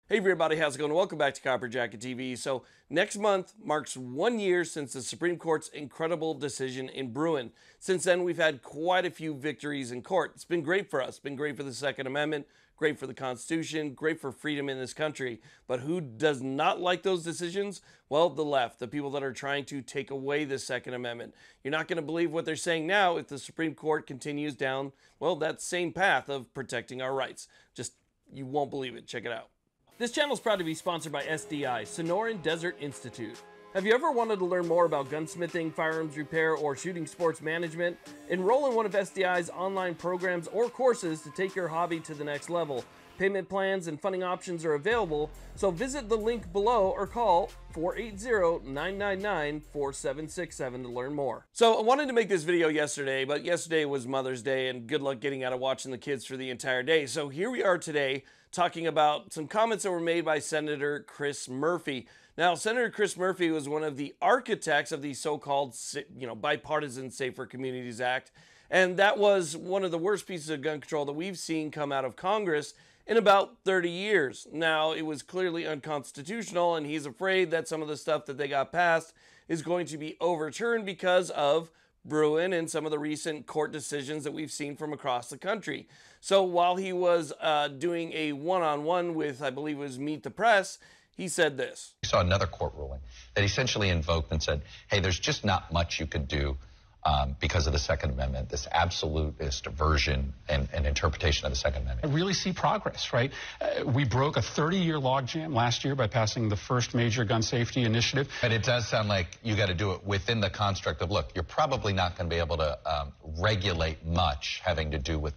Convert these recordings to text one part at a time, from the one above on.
Hey everybody, how's it going? Welcome back to Copper Jacket TV. So next month marks 1 year since the Supreme Court's incredible decision in Bruin. Since then, we've had quite a few victories in court. It's been great for us. It's been great for the Second Amendment, great for the Constitution, great for freedom in this country. But who does not like those decisions? Well, the left, the people that are trying to take away the Second Amendment. You're not going to believe what they're saying now if the Supreme Court continues down, well, that same path of protecting our rights. Just, you won't believe it. Check it out. This channel is proud to be sponsored by SDI, Sonoran Desert Institute. Have you ever wanted to learn more about gunsmithing, firearms repair, or shooting sports management? Enroll in one of SDI's online programs or courses to take your hobby to the next level. Payment plans and funding options are available, so visit the link below or call 480-999-4767 to learn more. So I wanted to make this video yesterday, but yesterday was Mother's Day, and good luck getting out of watching the kids for the entire day. So here we are today talking about some comments that were made by Senator Chris Murphy. Now, Senator Chris Murphy was one of the architects of the so-called, Bipartisan Safer Communities Act, and that was one of the worst pieces of gun control that we've seen come out of Congress in about 30 years. Now, it was clearly unconstitutional, and he's afraid that some of the stuff that they got passed is going to be overturned because of Bruin and some of the recent court decisions that we've seen from across the country. So while he was doing a one-on-one with, I believe it was Meet the Press, he said this. We saw another court ruling that essentially invoked and said, hey, there's just not much you could do because of the Second Amendment, this absolutist version and interpretation of the Second Amendment. I really see progress, right? We broke a 30-year logjam last year by passing the first major gun safety initiative. But it does sound like you got to do it within the construct of, look, you're probably not going to be able to regulate much having to do with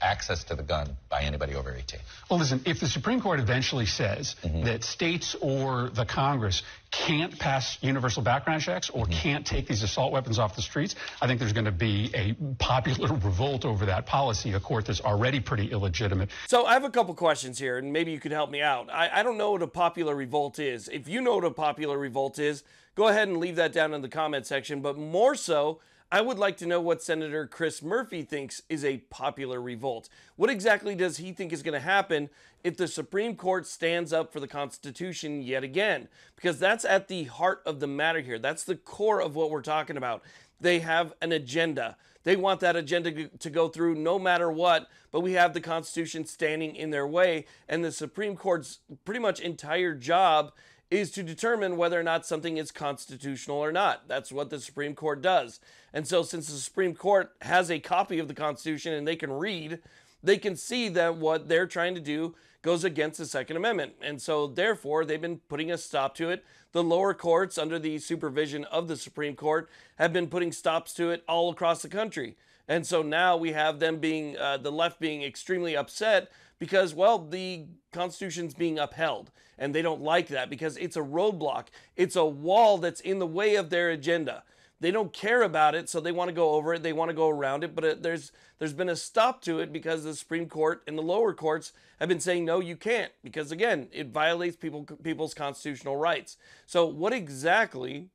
access to the gun by anybody over 18. Well, listen, if the Supreme Court eventually says that states or the Congress can't pass universal background checks or can't take these assault weapons off the streets, I think there's going to be a popular revolt over that policy, a court that's already pretty illegitimate. So I have a couple questions here, and maybe you could help me out. I don't know what a popular revolt is. If you know what a popular revolt is, go ahead and leave that down in the comment section, but more so, I would like to know what Senator Chris Murphy thinks is a popular revolt. What exactly does he think is going to happen if the Supreme Court stands up for the Constitution yet again? Because that's at the heart of the matter here. That's the core of what we're talking about. They have an agenda. They want that agenda to go through no matter what, but we have the Constitution standing in their way, and the Supreme Court's pretty much entire job is to determine whether or not something is constitutional or not. That's what the Supreme Court does. And so since the Supreme Court has a copy of the Constitution and they can read, they can see that what they're trying to do goes against the Second Amendment. And so therefore, they've been putting a stop to it. The lower courts, under the supervision of the Supreme Court, have been putting stops to it all across the country. And so now we have them being, the left being extremely upset because, well, the Constitution's being upheld. And they don't like that because it's a roadblock. It's a wall that's in the way of their agenda. They don't care about it, so they want to go over it. They want to go around it, but there's been a stop to it because the Supreme Court and the lower courts have been saying, no, you can't, because, again, it violates people's constitutional rights. So what exactly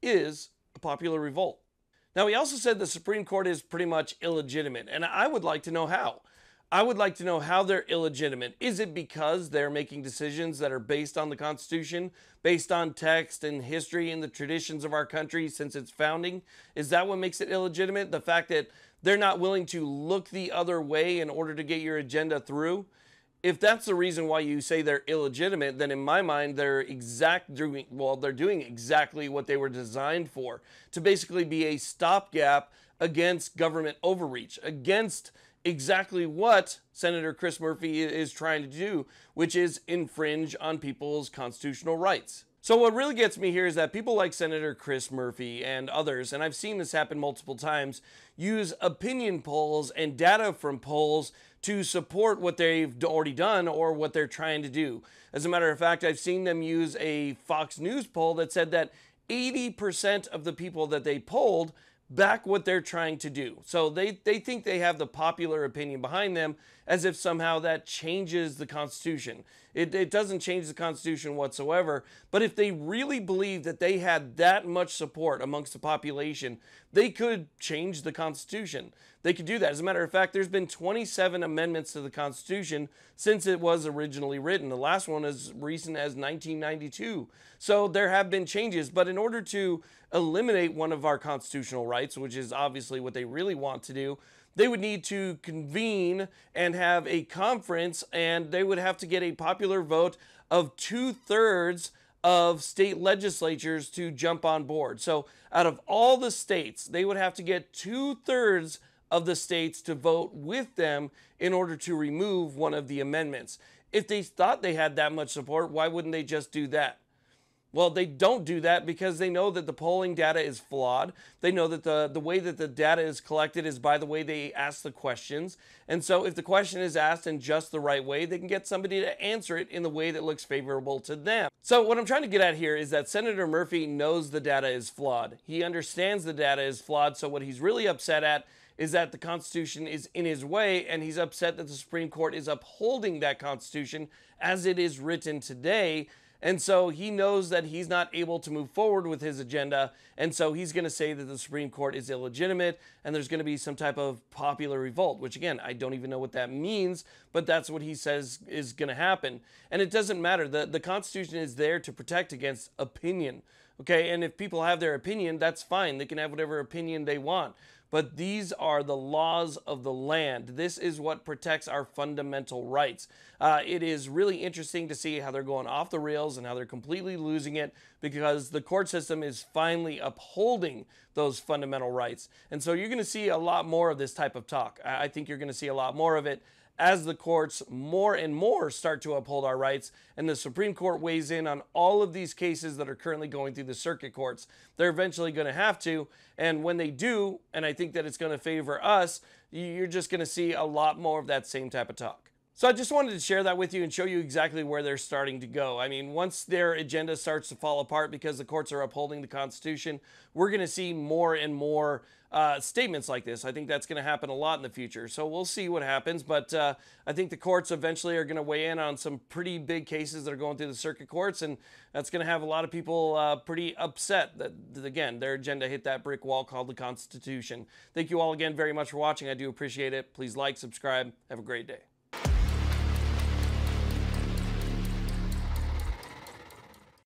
is a popular revolt? Now, he also said the Supreme Court is pretty much illegitimate, and I would like to know how. I would like to know how they're illegitimate. Is it because they're making decisions that are based on the Constitution, based on text and history and the traditions of our country since its founding? Is that what makes it illegitimate? The fact that they're not willing to look the other way in order to get your agenda through? If that's the reason why you say they're illegitimate, then in my mind, they're doing exactly what they were designed for, to basically be a stopgap against government overreach, against exactly what Senator Chris Murphy is trying to do, which is infringe on people's constitutional rights. So what really gets me here is that people like Senator Chris Murphy and others, and I've seen this happen multiple times, use opinion polls and data from polls to support what they've already done or what they're trying to do. As a matter of fact, I've seen them use a Fox News poll that said that 80% of the people that they polled back what they're trying to do. So they think they have the popular opinion behind them, as if somehow that changes the Constitution. It doesn't change the Constitution whatsoever, but if they really believed that they had that much support amongst the population, they could change the Constitution. They could do that. As a matter of fact, there's been 27 amendments to the Constitution since it was originally written. The last one is recent as 1992. So there have been changes, but in order to eliminate one of our constitutional rights, which is obviously what they really want to do, they would need to convene and have a conference, and they would have to get a popular vote of 2/3 of state legislatures to jump on board. So out of all the states, they would have to get 2/3 of the states to vote with them in order to remove one of the amendments. If they thought they had that much support, why wouldn't they just do that? Well, they don't do that because they know that the polling data is flawed. They know that the way that the data is collected is by the way they ask the questions. And so if the question is asked in just the right way, they can get somebody to answer it in the way that looks favorable to them. So what I'm trying to get at here is that Senator Murphy knows the data is flawed. He understands the data is flawed. So what he's really upset at is that the Constitution is in his way, and he's upset that the Supreme Court is upholding that Constitution as it is written today. And so he knows that he's not able to move forward with his agenda, and so he's going to say that the Supreme Court is illegitimate and there's going to be some type of popular revolt, which again, I don't even know what that means, but that's what he says is going to happen. And it doesn't matter. The Constitution is there to protect against opinion, okay? And if people have their opinion, that's fine. They can have whatever opinion they want. But these are the laws of the land. This is what protects our fundamental rights. It is really interesting to see how they're going off the rails and how they're completely losing it because the court system is finally upholding those fundamental rights. And so you're going to see a lot more of this type of talk. I think you're going to see a lot more of it as the courts more and more start to uphold our rights and the Supreme Court weighs in on all of these cases that are currently going through the circuit courts. They're eventually going to have to, and when they do, and I think that it's going to favor us, you're just going to see a lot more of that same type of talk. So I just wanted to share that with you and show you exactly where they're starting to go. I mean, once their agenda starts to fall apart because the courts are upholding the Constitution, we're going to see more and more statements like this. I think that's going to happen a lot in the future. So we'll see what happens. But I think the courts eventually are going to weigh in on some pretty big cases that are going through the circuit courts. And that's going to have a lot of people pretty upset that, again, their agenda hit that brick wall called the Constitution. Thank you all again very much for watching. I do appreciate it. Please like, subscribe. Have a great day.